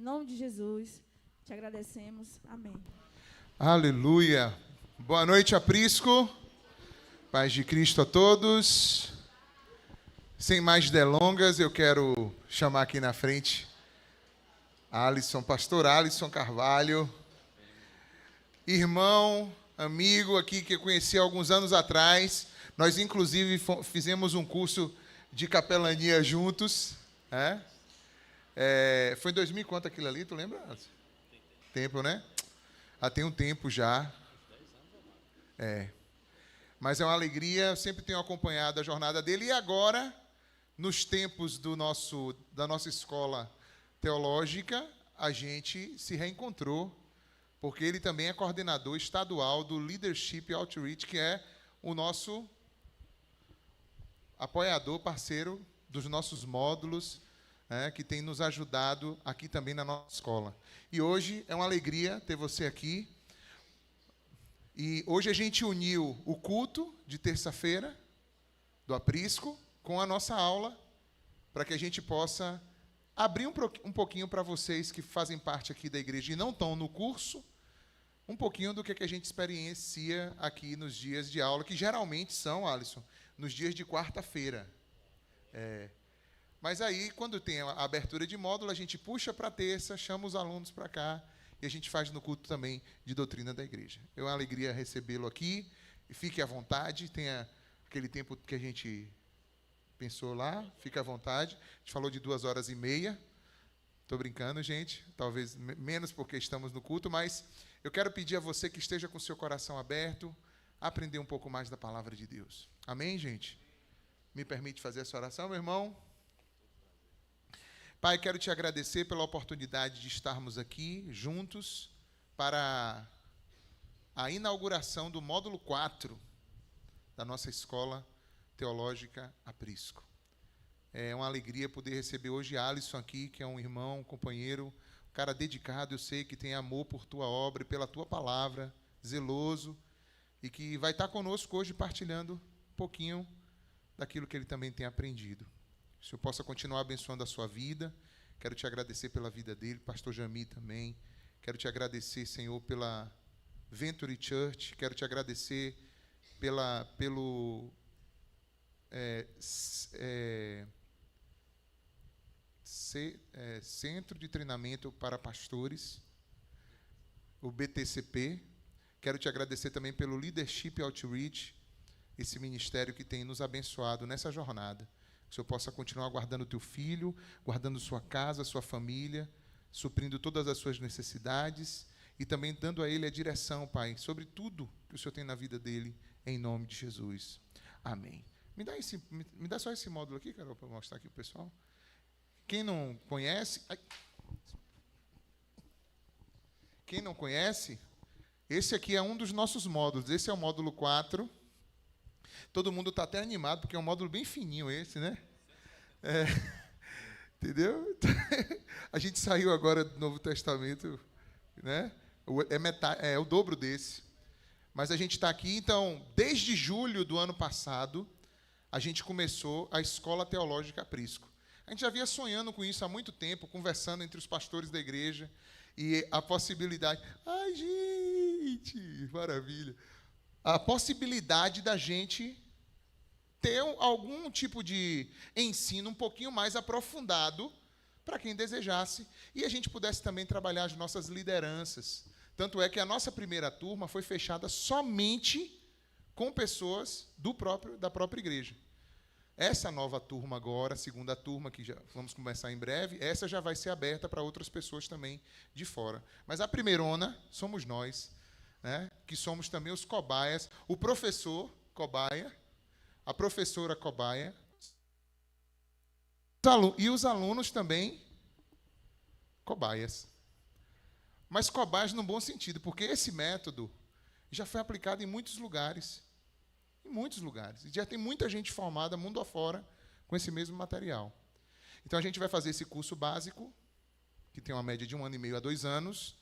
Em nome de Jesus, te agradecemos. Amém. Aleluia. Boa noite, Aprisco. Paz de Cristo a todos. Sem mais delongas, eu quero chamar aqui na frente pastor Alisson Carvalho, irmão, amigo aqui que eu conheci há alguns anos atrás. Nós, inclusive, fizemos um curso de capelania juntos. Foi em 2000 quanto aquilo ali, tu lembra? Tempo, né? Tem um tempo já. Mas é uma alegria, eu sempre tenho acompanhado a jornada dele. E agora, nos tempos da nossa escola teológica, a gente se reencontrou, porque ele também é coordenador estadual do Leadership Outreach, que é o nosso apoiador, parceiro dos nossos módulos, que tem nos ajudado aqui também na nossa escola. E hoje é uma alegria ter você aqui. E hoje a gente uniu o culto de terça-feira do Aprisco com a nossa aula, para que a gente possa abrir um pouquinho para vocês que fazem parte aqui da igreja e não estão no curso, um pouquinho do que a gente experiencia aqui nos dias de aula, que geralmente são, Alisson, nos dias de quarta-feira. Mas aí, quando tem a abertura de módulo, a gente puxa para terça, chama os alunos para cá, e a gente faz no culto também de doutrina da igreja. É uma alegria recebê-lo aqui, e fique à vontade, tenha aquele tempo que a gente pensou lá, fique à vontade. A gente falou de 2h30, estou brincando, gente, talvez menos porque estamos no culto, mas eu quero pedir a você que esteja com o seu coração aberto, aprender um pouco mais da palavra de Deus. Amém, gente? Me permite fazer essa oração, meu irmão? Pai, quero te agradecer pela oportunidade de estarmos aqui juntos para a inauguração do módulo 4 da nossa escola teológica Aprisco. É uma alegria poder receber hoje Alisson aqui, que é um irmão, um companheiro, um cara dedicado, eu sei que tem amor por tua obra e pela tua palavra, zeloso, e que vai estar conosco hoje partilhando um pouquinho daquilo que ele também tem aprendido. Que o Senhor possa continuar abençoando a sua vida. Quero te agradecer pela vida dele, pastor Jami também. Quero te agradecer, Senhor, pela Venture Church. Quero te agradecer pelo Centro de Treinamento para Pastores, o BTCP. Quero te agradecer também pelo Leadership Outreach, esse ministério que tem nos abençoado nessa jornada. Que o Senhor possa continuar guardando o teu filho, guardando sua casa, sua família, suprindo todas as suas necessidades e também dando a ele a direção, Pai, sobre tudo que o Senhor tem na vida dele, em nome de Jesus. Amém. Me dá só esse módulo aqui, Carol, para mostrar aqui para o pessoal. Quem não conhece... Quem não conhece, esse aqui é um dos nossos módulos. Esse é o módulo 4. Todo mundo está até animado, porque é um módulo bem fininho esse, né? Entendeu? A gente saiu agora do Novo Testamento, né? É o dobro desse. Mas a gente está aqui, então, desde julho do ano passado, a gente começou a Escola Teológica Aprisco. A gente já vinha sonhando com isso há muito tempo, conversando entre os pastores da igreja, e a possibilidade... Ai, gente, maravilha! A possibilidade da gente ter algum tipo de ensino um pouquinho mais aprofundado para quem desejasse, e a gente pudesse também trabalhar as nossas lideranças. Tanto é que a nossa primeira turma foi fechada somente com pessoas da própria igreja. Essa nova turma agora, a segunda turma, que já vamos começar em breve, essa já vai ser aberta para outras pessoas também de fora. Mas a primeirona somos nós, né, que somos também os cobaias, o professor cobaia, a professora cobaia, e os alunos também cobaias. Mas cobaias no bom sentido, porque esse método já foi aplicado em muitos lugares. Em muitos lugares. E já tem muita gente formada mundo afora com esse mesmo material. Então a gente vai fazer esse curso básico, que tem uma média de 1 ano e meio a 2 anos.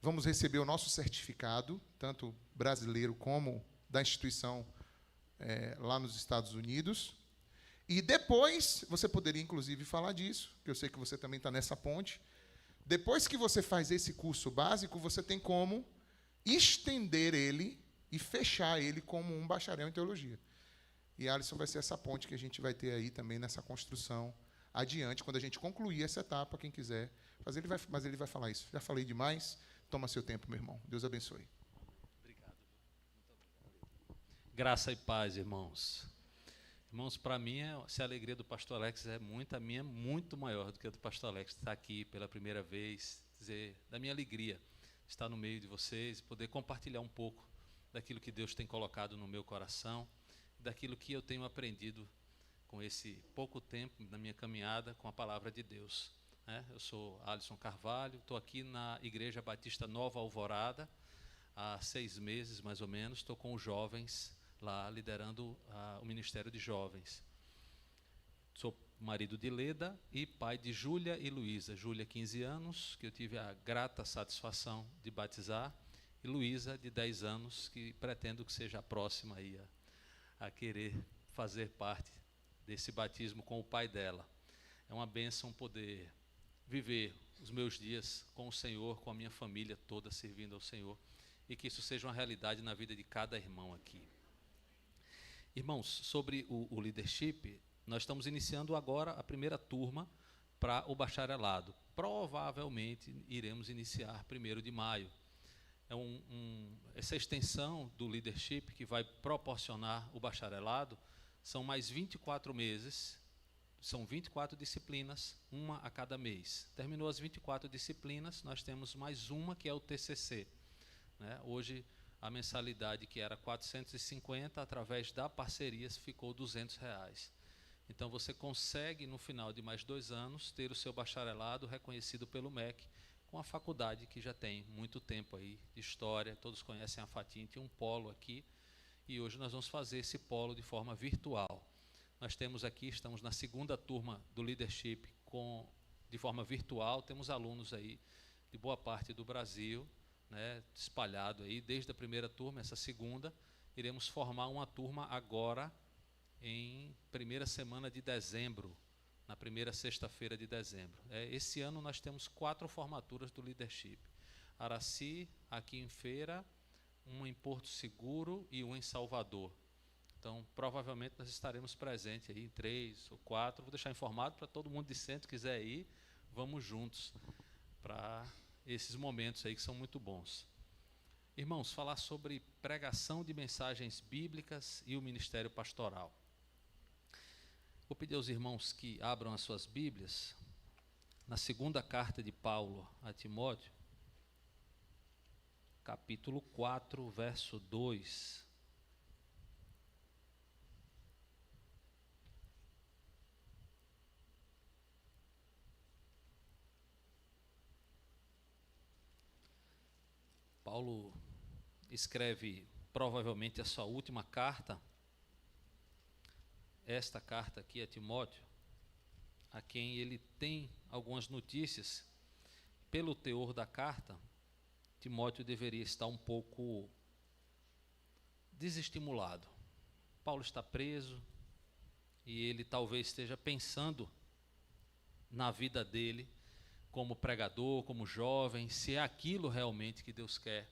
Vamos receber o nosso certificado, tanto brasileiro como da instituição lá nos Estados Unidos. E depois, você poderia inclusive falar disso, que eu sei que você também está nessa ponte, Depois que você faz esse curso básico, você tem como estender ele e fechar ele como um bacharel em teologia. E Alisson vai ser essa ponte que a gente vai ter aí também nessa construção adiante, quando a gente concluir essa etapa, quem quiser. Mas ele vai falar isso. Já falei demais? Toma seu tempo, meu irmão. Deus abençoe. Obrigado. Muito obrigado. Graça e paz, irmãos. Irmãos, para mim, se a alegria do pastor Alex a minha é muito maior do que a do pastor Alex. Estar aqui pela primeira vez, dizer da minha alegria, estar no meio de vocês, poder compartilhar um pouco daquilo que Deus tem colocado no meu coração, daquilo que eu tenho aprendido com esse pouco tempo na minha caminhada com a palavra de Deus. Eu sou Alisson Carvalho, estou aqui na Igreja Batista Nova Alvorada, há 6 meses mais ou menos, estou com os jovens lá, liderando o Ministério de Jovens. Sou marido de Leda e pai de Júlia e Luísa. Júlia, 15 anos, que eu tive a grata satisfação de batizar, e Luísa, de 10 anos, que pretendo que seja a próxima aí a querer fazer parte desse batismo com o pai dela. É uma bênção poder viver os meus dias com o Senhor, com a minha família toda servindo ao Senhor, e que isso seja uma realidade na vida de cada irmão aqui. Irmãos, sobre o leadership, nós estamos iniciando agora a primeira turma para o bacharelado. Provavelmente iremos iniciar 1º de maio. Essa extensão do leadership que vai proporcionar o bacharelado são mais 24 meses, são 24 disciplinas, uma a cada mês. Terminou as 24 disciplinas, nós temos mais uma que é o TCC. Hoje, a mensalidade que era 450, através da parceria, ficou R$200. Então, você consegue, no final de mais 2 anos, ter o seu bacharelado reconhecido pelo MEC, com a faculdade que já tem muito tempo aí de história. Todos conhecem a Fatim, tem um polo aqui, e hoje nós vamos fazer esse polo de forma virtual. Nós temos aqui, estamos na 2ª turma do Leadership de forma virtual, temos alunos aí de boa parte do Brasil, espalhado aí, desde a 1ª turma, essa 2ª, iremos formar uma turma agora em 1ª semana de dezembro, na 1ª sexta-feira de dezembro. Esse ano nós temos 4 formaturas do Leadership. Araci, aqui em Feira, uma em Porto Seguro e uma em Salvador. Então, provavelmente nós estaremos presentes aí em 3 ou 4. Vou deixar informado para todo mundo de centro que quiser ir, vamos juntos para esses momentos aí que são muito bons. Irmãos, falar sobre pregação de mensagens bíblicas e o ministério pastoral. Vou pedir aos irmãos que abram as suas Bíblias na 2ª carta de Paulo a Timóteo, capítulo 4, verso 2. Paulo escreve provavelmente a sua última carta, esta carta aqui a Timóteo, a quem ele tem algumas notícias. Pelo teor da carta, Timóteo deveria estar um pouco desestimulado. Paulo está preso e ele talvez esteja pensando na vida dele como pregador, como jovem, se é aquilo realmente que Deus quer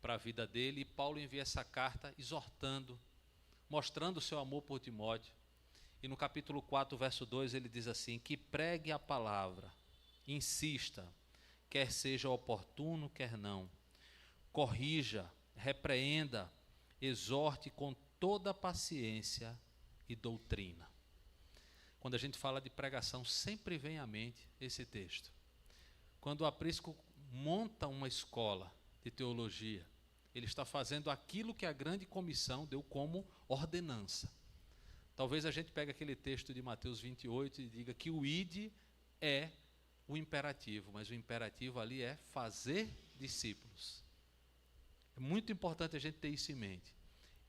para a vida dele. E Paulo envia essa carta exortando, mostrando o seu amor por Timóteo. E no capítulo 4, verso 2, ele diz assim: que pregue a palavra, insista, quer seja oportuno, quer não. Corrija, repreenda, exorte com toda paciência e doutrina. Quando a gente fala de pregação, sempre vem à mente esse texto. Quando o aprisco monta uma escola de teologia, ele está fazendo aquilo que a grande comissão deu como ordenança. Talvez a gente pegue aquele texto de Mateus 28 e diga que o ide é o imperativo, mas o imperativo ali é fazer discípulos. É muito importante a gente ter isso em mente.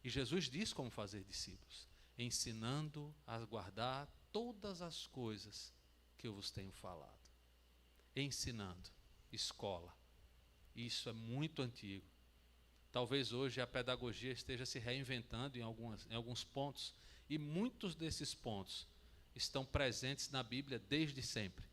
E Jesus diz como fazer discípulos: ensinando a guardar todas as coisas que eu vos tenho falado. Ensinando, escola. Isso é muito antigo. Talvez hoje a pedagogia esteja se reinventando em alguns pontos, e muitos desses pontos estão presentes na Bíblia desde sempre.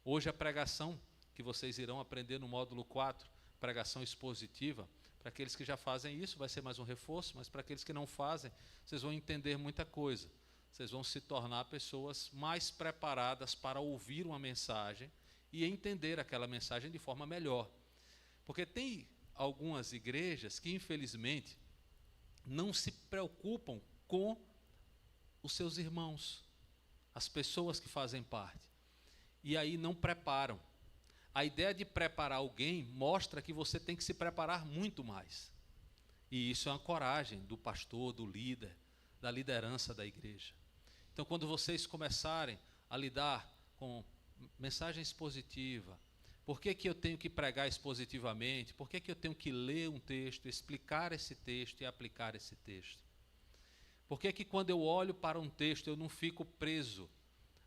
Hoje a pregação que vocês irão aprender no módulo 4, pregação expositiva. Para aqueles que já fazem isso, vai ser mais um reforço, mas para aqueles que não fazem, vocês vão entender muita coisa. Vocês vão se tornar pessoas mais preparadas para ouvir uma mensagem e entender aquela mensagem de forma melhor. Porque tem algumas igrejas que, infelizmente, não se preocupam com os seus irmãos, as pessoas que fazem parte, e aí não preparam. A ideia de preparar alguém mostra que você tem que se preparar muito mais. E isso é uma coragem do pastor, do líder, da liderança da igreja. Então, quando vocês começarem a lidar com mensagem expositiva, por que eu tenho que pregar expositivamente? Por que eu tenho que ler um texto, explicar esse texto e aplicar esse texto? Por que quando eu olho para um texto eu não fico preso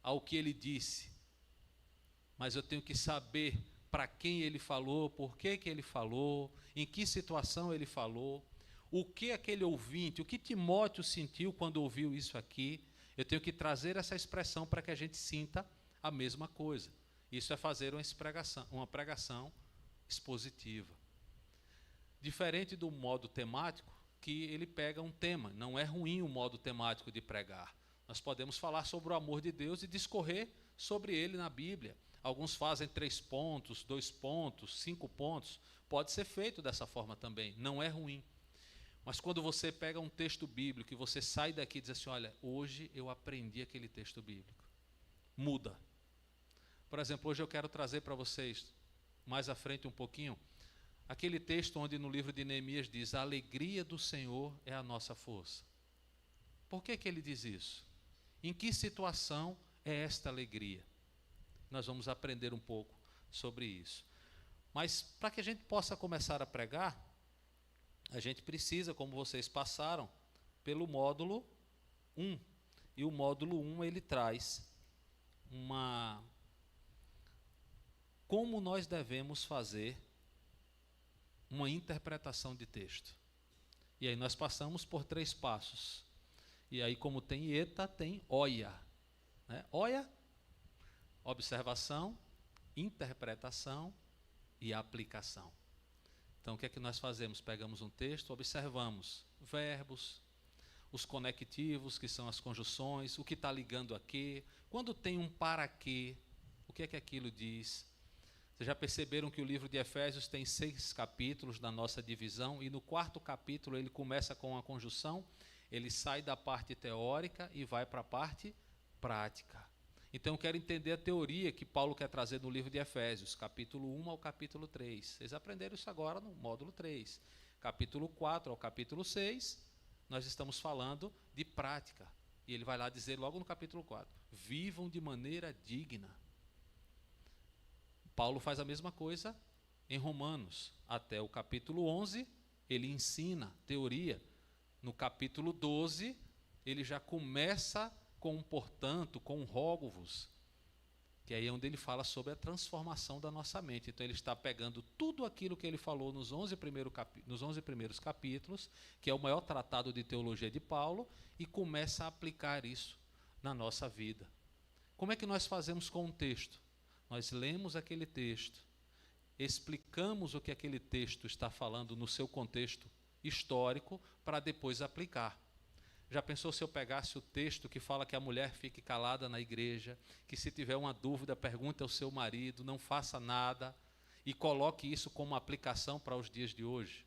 ao que ele disse, mas eu tenho que saber para quem ele falou, por que ele falou, em que situação ele falou, o que aquele ouvinte, o que Timóteo sentiu quando ouviu isso aqui. Eu tenho que trazer essa expressão para que a gente sinta a mesma coisa. Isso é fazer uma pregação expositiva. Diferente do modo temático, que ele pega um tema. Não é ruim o modo temático de pregar. Nós podemos falar sobre o amor de Deus e discorrer sobre ele na Bíblia. Alguns fazem 3 pontos, 2 pontos, 5 pontos. Pode ser feito dessa forma também, não é ruim. Mas quando você pega um texto bíblico e você sai daqui e diz assim, olha, hoje eu aprendi aquele texto bíblico. Muda. Por exemplo, hoje eu quero trazer para vocês, mais à frente um pouquinho, aquele texto onde no livro de Neemias diz, a alegria do Senhor é a nossa força. Por que ele diz isso? Em que situação é esta alegria? Nós vamos aprender um pouco sobre isso. Mas para que a gente possa começar a pregar, a gente precisa, como vocês passaram, pelo módulo 1. E o módulo 1 ele traz como nós devemos fazer uma interpretação de texto. E aí nós passamos por 3 passos. E aí, como tem eta, tem oia. Né? Oia, observação, interpretação e aplicação. Então, o que é que nós fazemos? Pegamos um texto, observamos verbos, os conectivos, que são as conjunções, o que está ligando a quê, quando tem um para quê, o que é que aquilo diz. Vocês já perceberam que o livro de Efésios tem 6 capítulos na nossa divisão, e no 4º capítulo ele começa com a conjunção, ele sai da parte teórica e vai para a parte prática. Então, eu quero entender a teoria que Paulo quer trazer no livro de Efésios, capítulo 1 ao capítulo 3. Vocês aprenderam isso agora no módulo 3. Capítulo 4 ao capítulo 6, nós estamos falando de prática. E ele vai lá dizer logo no capítulo 4, vivam de maneira digna. Paulo faz a mesma coisa em Romanos. Até o capítulo 11, ele ensina teoria. No capítulo 12, ele já começa com portanto, com rogo-vos, que aí é onde ele fala sobre a transformação da nossa mente. Então ele está pegando tudo aquilo que ele falou nos 11 primeiros capítulos, que é o maior tratado de teologia de Paulo, e começa a aplicar isso na nossa vida. Como é que nós fazemos com um texto? Nós lemos aquele texto, explicamos o que aquele texto está falando no seu contexto histórico, para depois aplicar. Já pensou se eu pegasse o texto que fala que a mulher fique calada na igreja, que se tiver uma dúvida, pergunte ao seu marido, não faça nada, e coloque isso como aplicação para os dias de hoje?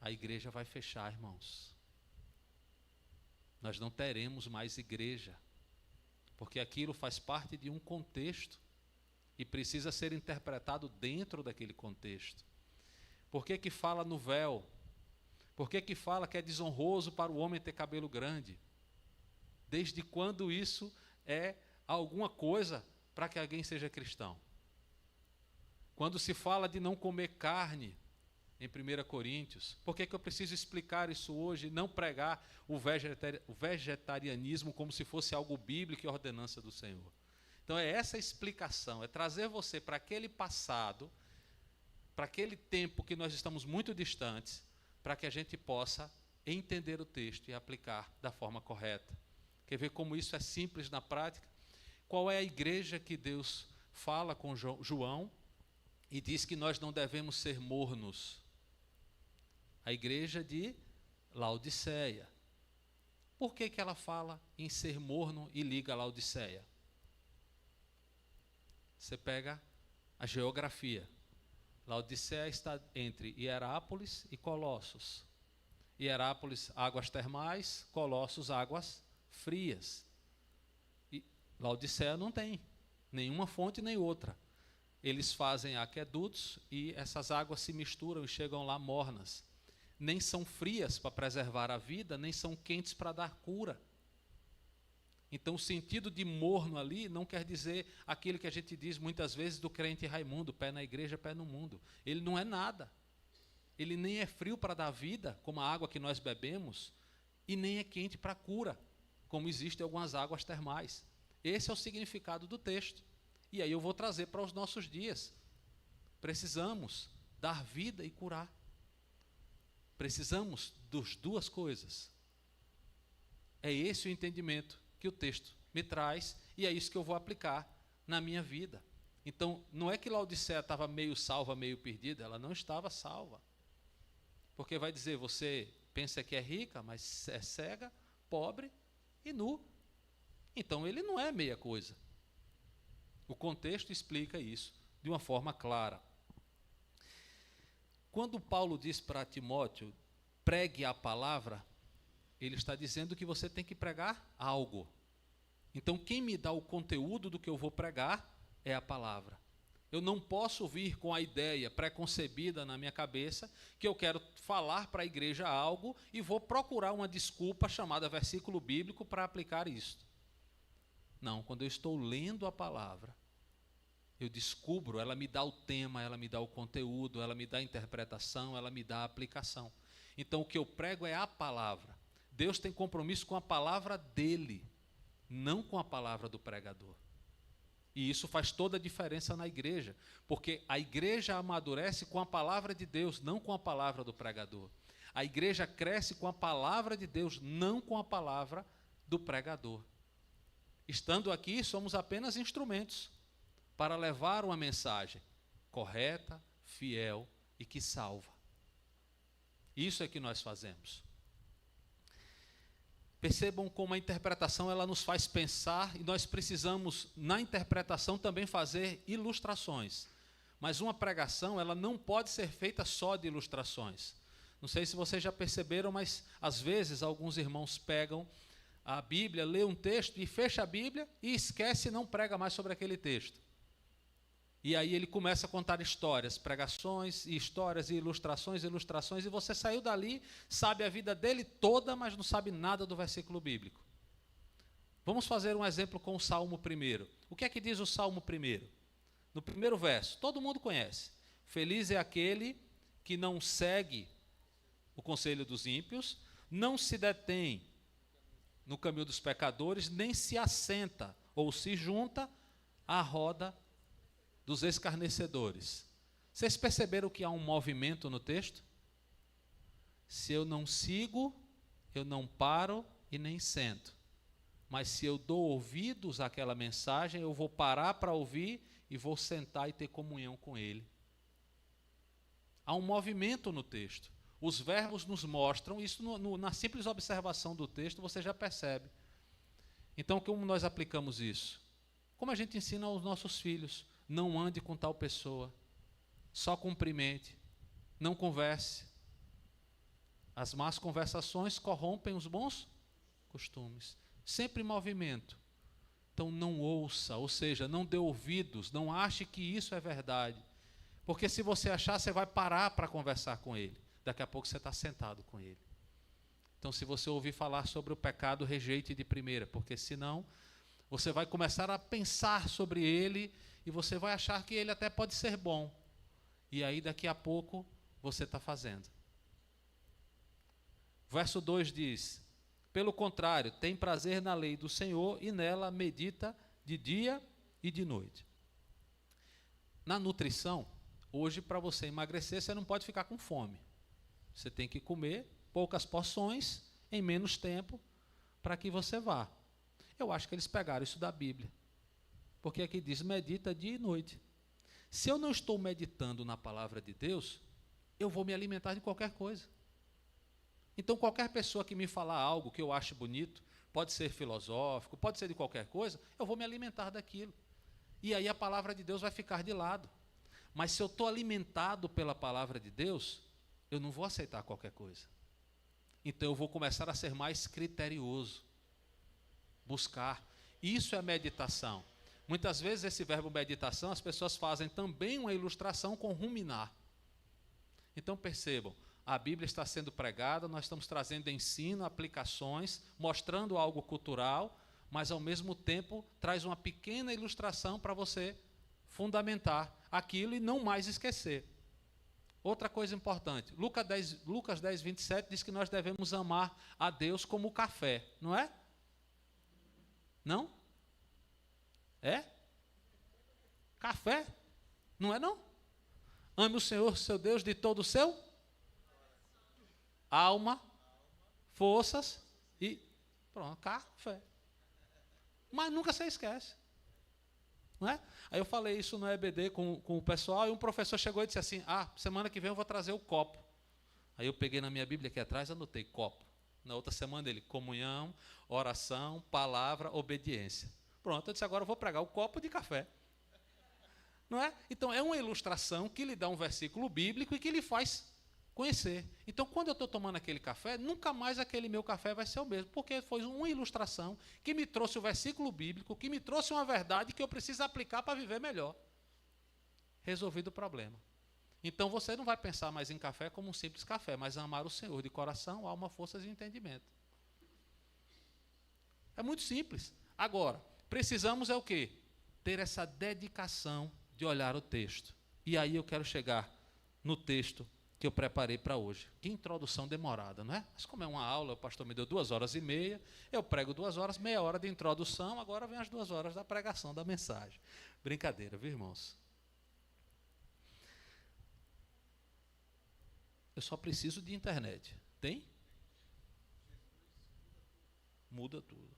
A igreja vai fechar, irmãos. Nós não teremos mais igreja, porque aquilo faz parte de um contexto e precisa ser interpretado dentro daquele contexto. Por que fala no véu? Por que fala que é desonroso para o homem ter cabelo grande? Desde quando isso é alguma coisa para que alguém seja cristão? Quando se fala de não comer carne, em 1 Coríntios, por que eu preciso explicar isso hoje e não pregar o vegetarianismo como se fosse algo bíblico e ordenança do Senhor? Então é essa explicação, é trazer você para aquele passado, para aquele tempo que nós estamos muito distantes, para que a gente possa entender o texto e aplicar da forma correta. Quer ver como isso é simples na prática? Qual é a igreja que Deus fala com João e diz que nós não devemos ser mornos. A igreja de Laodiceia. Por que ela fala em ser morno e liga a Laodiceia? Você pega a geografia. Laodiceia está entre Hierápolis e Colossos. Hierápolis, águas termais, Colossos, águas frias. E Laodiceia não tem nenhuma fonte nem outra. Eles fazem aquedutos e essas águas se misturam e chegam lá mornas. Nem são frias para preservar a vida, nem são quentes para dar cura. Então, o sentido de morno ali não quer dizer aquilo que a gente diz muitas vezes do crente Raimundo, pé na igreja, pé no mundo. Ele não é nada. Ele nem é frio para dar vida, como a água que nós bebemos, e nem é quente para cura, como existem algumas águas termais. Esse é o significado do texto. E aí eu vou trazer para os nossos dias. Precisamos dar vida e curar. Precisamos das duas coisas. É esse o entendimento que o texto me traz, e é isso que eu vou aplicar na minha vida. Então, não é que Laodiceia estava meio salva, meio perdida, ela não estava salva. Porque vai dizer, você pensa que é rica, mas é cega, pobre e nu. Então, ele não é meia coisa. O contexto explica isso de uma forma clara. Quando Paulo diz para Timóteo, pregue a palavra, ele está dizendo que você tem que pregar algo. Então, quem me dá o conteúdo do que eu vou pregar é a palavra. Eu não posso vir com a ideia preconcebida na minha cabeça que eu quero falar para a igreja algo e vou procurar uma desculpa chamada versículo bíblico para aplicar isso. Não, quando eu estou lendo a palavra, eu descubro, ela me dá o tema, ela me dá o conteúdo, ela me dá a interpretação, ela me dá a aplicação. Então, o que eu prego é a palavra. Deus tem compromisso com a palavra dele, não com a palavra do pregador. E isso faz toda a diferença na igreja, porque a igreja amadurece com a palavra de Deus, não com a palavra do pregador. A igreja cresce com a palavra de Deus, não com a palavra do pregador. Estando aqui, somos apenas instrumentos para levar uma mensagem correta, fiel e que salva. Isso é que nós fazemos. Percebam como a interpretação ela nos faz pensar e nós precisamos, na interpretação, também fazer ilustrações. Mas uma pregação ela não pode ser feita só de ilustrações. Não sei se vocês já perceberam, mas às vezes alguns irmãos pegam a Bíblia, lê um texto e fecha a Bíblia e esquece e não prega mais sobre aquele texto. E aí ele começa a contar histórias, pregações, e histórias, e ilustrações, e você saiu dali, sabe a vida dele toda, mas não sabe nada do versículo bíblico. Vamos fazer um exemplo com o Salmo 1. O que é que diz o Salmo 1? No primeiro verso, todo mundo conhece. Feliz é aquele que não segue o conselho dos ímpios, não se detém no caminho dos pecadores, nem se assenta ou se junta à roda dos escarnecedores. Vocês perceberam que há um movimento no texto? Se eu não sigo, eu não paro e nem sento. Mas se eu dou ouvidos àquela mensagem, eu vou parar para ouvir e vou sentar e ter comunhão com ele. Há um movimento no texto. Os verbos nos mostram, isso na simples observação do texto você já percebe. Então, como nós aplicamos isso? Como a gente ensina aos nossos filhos? Não ande com tal pessoa, só cumprimente, não converse. As más conversações corrompem os bons costumes. Sempre em movimento. Então não ouça, ou seja, não dê ouvidos, não ache que isso é verdade. Porque se você achar, você vai parar para conversar com ele. Daqui a pouco você está sentado com ele. Então se você ouvir falar sobre o pecado, rejeite de primeira, porque senão você vai começar a pensar sobre ele e você vai achar que ele até pode ser bom. E aí, daqui a pouco, você está fazendo. Verso 2 diz, pelo contrário, tem prazer na lei do Senhor e nela medita de dia e de noite. Na nutrição, hoje, para você emagrecer, você não pode ficar com fome. Você tem que comer poucas porções em menos tempo para que você vá. Eu acho que eles pegaram isso da Bíblia. Porque aqui diz, medita dia e noite. Se eu não estou meditando na palavra de Deus, eu vou me alimentar de qualquer coisa. Então, qualquer pessoa que me falar algo que eu ache bonito, pode ser filosófico, pode ser de qualquer coisa, eu vou me alimentar daquilo. E aí a palavra de Deus vai ficar de lado. Mas se eu estou alimentado pela palavra de Deus, eu não vou aceitar qualquer coisa. Então eu vou começar a ser mais criterioso. Buscar. Isso é meditação. Muitas vezes esse verbo meditação, as pessoas fazem também uma ilustração com ruminar. Então percebam, a Bíblia está sendo pregada, nós estamos trazendo ensino, aplicações, mostrando algo cultural, mas ao mesmo tempo traz uma pequena ilustração para você fundamentar aquilo e não mais esquecer. Outra coisa importante, Lucas 10, 27 diz que nós devemos amar a Deus como o café, não é? Não? É? Café? Não é não? Ame o Senhor, seu Deus, de todo o seu alma, forças e pronto, café. Mas nunca se esquece. Não é? Aí eu falei isso no EBD com o pessoal, e um professor chegou e disse assim, semana que vem eu vou trazer o copo. Aí eu peguei na minha Bíblia aqui atrás, anotei copo. Na outra semana ele, comunhão, oração, palavra, obediência. Pronto, eu disse, agora eu vou pregar o copo de café. Não é? Então é uma ilustração que lhe dá um versículo bíblico e que lhe faz conhecer. Então, quando eu estou tomando aquele café, nunca mais aquele meu café vai ser o mesmo, porque foi uma ilustração que me trouxe o versículo bíblico, que me trouxe uma verdade que eu preciso aplicar para viver melhor. Resolvido o problema. Então, você não vai pensar mais em café como um simples café, mas amar o Senhor de coração, alma, forças e entendimento. É muito simples. Agora, precisamos o quê? Ter essa dedicação de olhar o texto. E aí eu quero chegar no texto que eu preparei para hoje. Que introdução demorada, não é? Mas como é uma aula, o pastor me deu 2h30, eu prego 2 horas, meia hora de introdução, agora vem as 2 horas da pregação da mensagem. Brincadeira, viu, irmãos? Eu só preciso de internet. Tem? Muda tudo.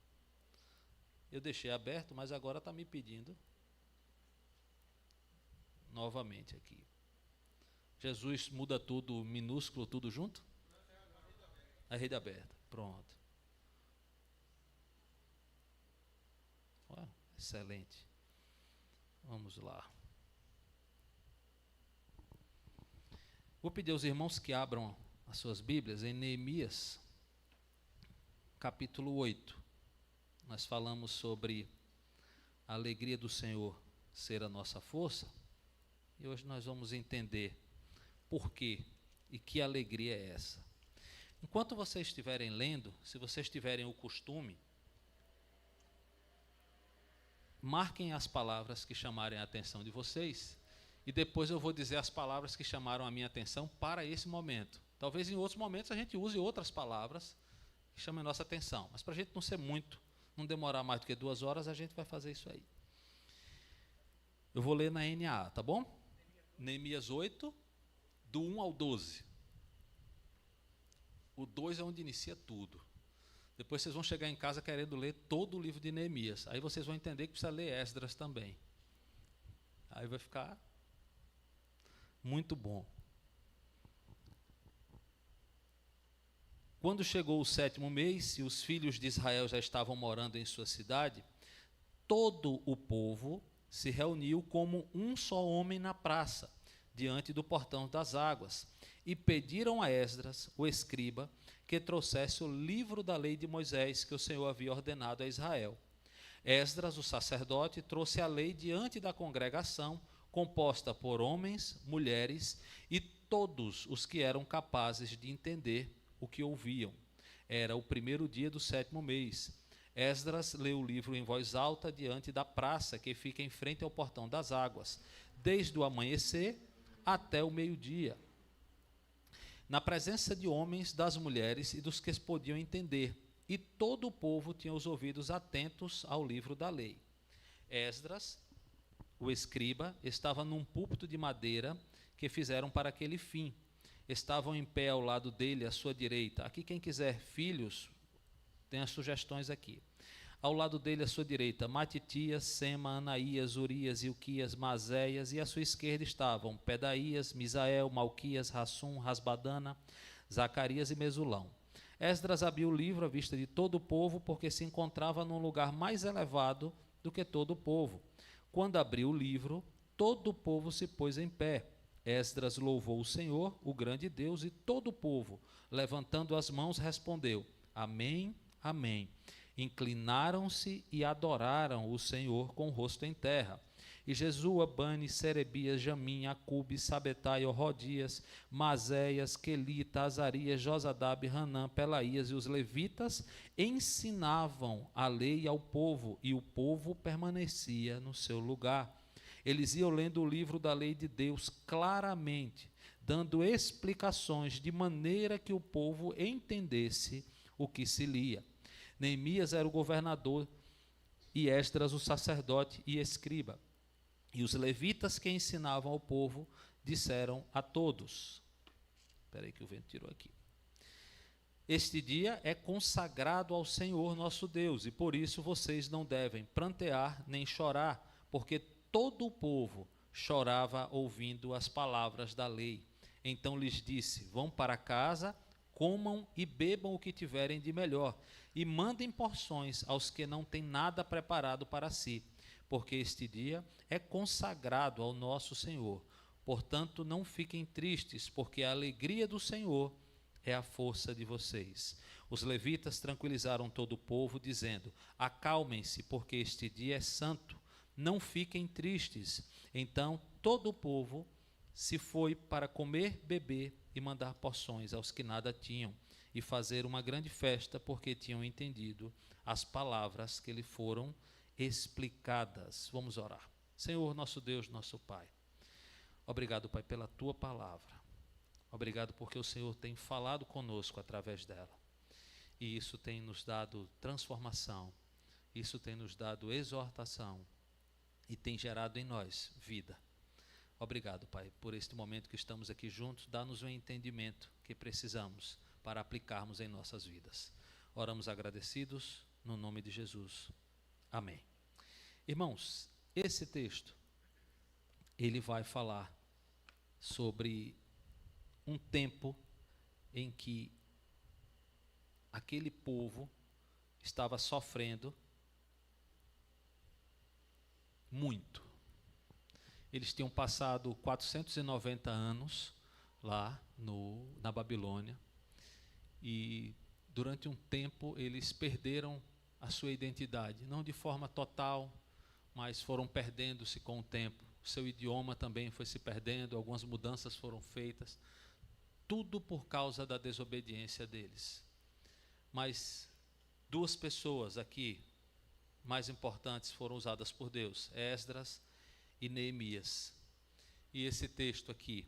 Eu deixei aberto, mas agora está me pedindo novamente aqui. Jesus muda tudo minúsculo, tudo junto? A rede aberta. Pronto. Excelente. Vamos lá. Vou pedir aos irmãos que abram as suas Bíblias em Neemias, capítulo 8. Nós falamos sobre a alegria do Senhor ser a nossa força. E hoje nós vamos entender por quê e que alegria é essa. Enquanto vocês estiverem lendo, se vocês tiverem o costume, marquem as palavras que chamarem a atenção de vocês, e depois eu vou dizer as palavras que chamaram a minha atenção para esse momento. Talvez em outros momentos a gente use outras palavras que chamem a nossa atenção, mas para a gente não ser muito, não demorar mais do que 2 horas, a gente vai fazer isso aí. Eu vou ler na NAA, tá bom? Neemias 8, do 1 ao 12. O 2 é onde inicia tudo. Depois vocês vão chegar em casa querendo ler todo o livro de Neemias. Aí vocês vão entender que precisa ler Esdras também. Aí vai ficar muito bom. Quando chegou o 7º mês e os filhos de Israel já estavam morando em sua cidade, todo o povo se reuniu como um só homem na praça, diante do portão das águas, e pediram a Esdras, o escriba, que trouxesse o livro da lei de Moisés, que o Senhor havia ordenado a Israel. Esdras, o sacerdote, trouxe a lei diante da congregação, composta por homens, mulheres e todos os que eram capazes de entender o que ouviam. Era o 1º dia do 7º mês. Esdras leu o livro em voz alta diante da praça que fica em frente ao portão das águas, desde o amanhecer até o meio-dia, na presença de homens, das mulheres e dos que podiam entender, e todo o povo tinha os ouvidos atentos ao livro da lei. Esdras, o escriba, estava num púlpito de madeira que fizeram para aquele fim. Estavam em pé ao lado dele, à sua direita. Aqui, quem quiser filhos, tem as sugestões aqui. Ao lado dele, à sua direita, Matitias, Sema, Anaías, Urias, Ilquias, Mazéias, e à sua esquerda estavam Pedaías, Misael, Malquias, Rassum, Rasbadana, Zacarias e Mesulão. Esdras abriu o livro à vista de todo o povo, porque se encontrava num lugar mais elevado do que todo o povo. Quando abriu o livro, todo o povo se pôs em pé. Esdras louvou o Senhor, o grande Deus, e todo o povo, levantando as mãos, respondeu: Amém, Amém. Inclinaram-se e adoraram o Senhor com o rosto em terra. E Jesua, Bani, Serebias, Jamim, Acube, Sabetai, Orodias, Mazéias, Quelita, Azarias, Josadab, Hanã, Pelaías e os levitas ensinavam a lei ao povo, e o povo permanecia no seu lugar. Eles iam lendo o livro da lei de Deus claramente, dando explicações de maneira que o povo entendesse o que se lia. Neemias era o governador, e Esdras o sacerdote e escriba. E os levitas que ensinavam ao povo disseram a todos: espera aí que o vento tirou aqui. Este dia é consagrado ao Senhor nosso Deus, e por isso vocês não devem prantear nem chorar, porque todo o povo chorava ouvindo as palavras da lei. Então lhes disse: vão para casa, comam e bebam o que tiverem de melhor, e mandem porções aos que não têm nada preparado para si, porque este dia é consagrado ao nosso Senhor. Portanto, não fiquem tristes, porque a alegria do Senhor é a força de vocês. Os levitas tranquilizaram todo o povo, dizendo: acalmem-se, porque este dia é santo, não fiquem tristes. Então todo o povo se foi para comer, beber e mandar porções aos que nada tinham, e fazer uma grande festa, porque tinham entendido as palavras que lhe foram explicadas. Vamos orar. Senhor, nosso Deus, nosso Pai, obrigado, Pai, pela Tua palavra. Obrigado porque o Senhor tem falado conosco através dela. E isso tem nos dado transformação, isso tem nos dado exortação e tem gerado em nós vida. Obrigado, Pai, por este momento que estamos aqui juntos. Dá-nos o entendimento que precisamos para aplicarmos em nossas vidas. Oramos agradecidos no nome de Jesus. Amém. Irmãos, esse texto, ele vai falar sobre um tempo em que aquele povo estava sofrendo muito. Eles tinham passado 490 anos lá na Babilônia, e durante um tempo eles perderam a sua identidade, não de forma total, mas foram perdendo-se com o tempo. O seu idioma também foi se perdendo, algumas mudanças foram feitas, tudo por causa da desobediência deles. Mas duas pessoas aqui mais importantes foram usadas por Deus: Esdras e Neemias. E esse texto aqui,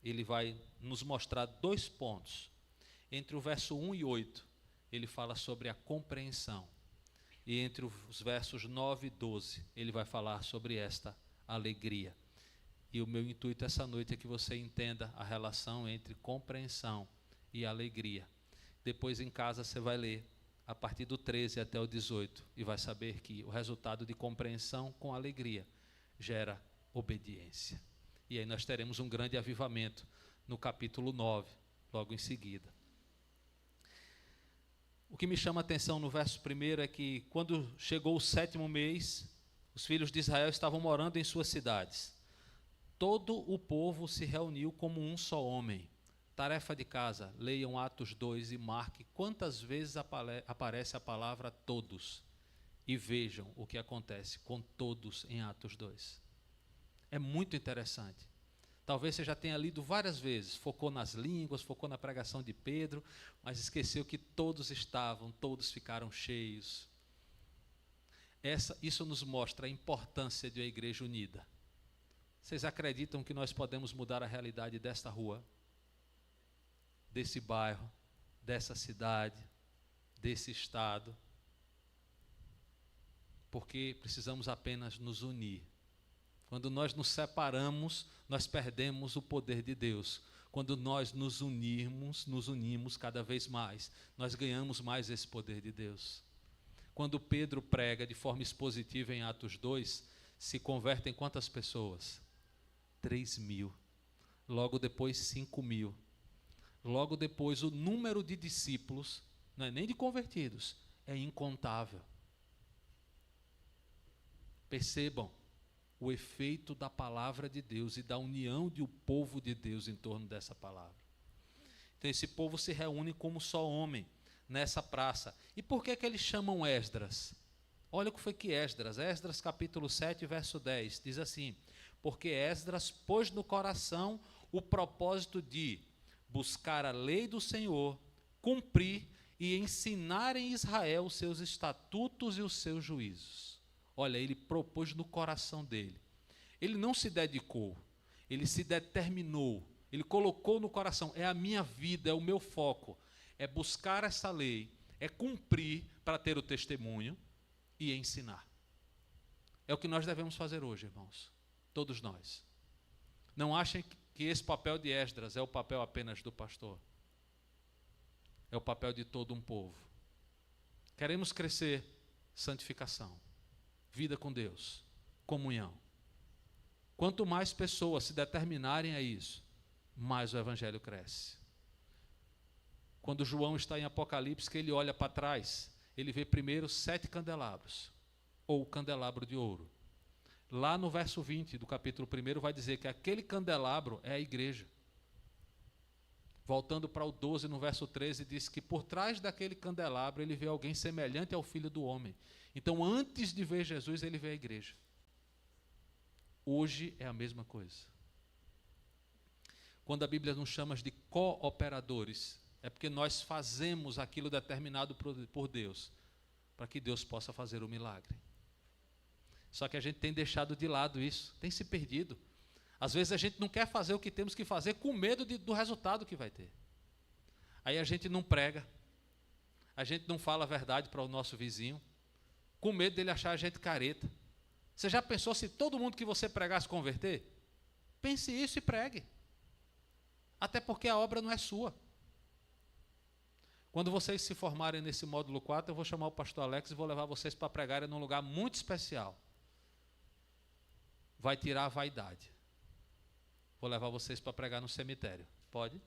ele vai nos mostrar dois pontos. Entre o verso 1 e 8, ele fala sobre a compreensão. E entre os versos 9 e 12, ele vai falar sobre esta alegria. E o meu intuito essa noite é que você entenda a relação entre compreensão e alegria. Depois em casa você vai ler a partir do 13 até o 18 e vai saber que o resultado de compreensão com alegria gera obediência. E aí nós teremos um grande avivamento no capítulo 9, logo em seguida. O que me chama a atenção no verso 1 é que quando chegou o 7º mês, os filhos de Israel estavam morando em suas cidades. Todo o povo se reuniu como um só homem. Tarefa de casa, leiam Atos 2 e marque quantas vezes aparece a palavra todos. E vejam o que acontece com todos em Atos 2. É muito interessante. Talvez você já tenha lido várias vezes, focou nas línguas, focou na pregação de Pedro, mas esqueceu que todos estavam, todos ficaram cheios. Isso nos mostra a importância de uma igreja unida. Vocês acreditam que nós podemos mudar a realidade desta rua, desse bairro, dessa cidade, desse estado? Porque precisamos apenas nos unir. Quando nós nos separamos, nós perdemos o poder de Deus. Quando nós nos unimos cada vez mais, nós ganhamos mais esse poder de Deus. Quando Pedro prega de forma expositiva em Atos 2, se convertem quantas pessoas? 3.000. Logo depois, 5.000. Logo depois, o número de discípulos, não é nem de convertidos, é incontável. Percebam o efeito da palavra de Deus e da união do povo de Deus em torno dessa palavra. Então, esse povo se reúne como só homem nessa praça. E por que eles chamam Esdras? Olha o que foi que Esdras capítulo 7, verso 10, diz assim: porque Esdras pôs no coração o propósito de buscar a lei do Senhor, cumprir e ensinar em Israel os seus estatutos e os seus juízos. Olha, ele propôs no coração dele. Ele não se dedicou, ele se determinou, ele colocou no coração: é a minha vida, é o meu foco, é buscar essa lei, é cumprir para ter o testemunho e ensinar. É o que nós devemos fazer hoje, irmãos, todos nós. Não achem que esse papel de Esdras é o papel apenas do pastor. É o papel de todo um povo. Queremos crescer, santificação, vida com Deus, comunhão. Quanto mais pessoas se determinarem a isso, mais o evangelho cresce. Quando João está em Apocalipse, que ele olha para trás, ele vê primeiro 7 candelabros, ou o candelabro de ouro. Lá no verso 20 do capítulo 1 vai dizer que aquele candelabro é a igreja. Voltando para o 12, no verso 13, diz que por trás daquele candelabro ele vê alguém semelhante ao Filho do Homem. Então, antes de ver Jesus, ele vê a igreja. Hoje é a mesma coisa. Quando a Bíblia nos chama de cooperadores, é porque nós fazemos aquilo determinado por Deus, para que Deus possa fazer o milagre. Só que a gente tem deixado de lado isso, tem se perdido. Às vezes a gente não quer fazer o que temos que fazer com medo do resultado que vai ter. Aí a gente não prega, a gente não fala a verdade para o nosso vizinho, com medo dele achar a gente careta. Você já pensou se todo mundo que você pregasse converter? Pense isso e pregue. Até porque a obra não é sua. Quando vocês se formarem nesse módulo 4, eu vou chamar o pastor Alex e vou levar vocês para pregarem num lugar muito especial. Vai tirar a vaidade. Vou levar vocês para pregar no cemitério. Pode?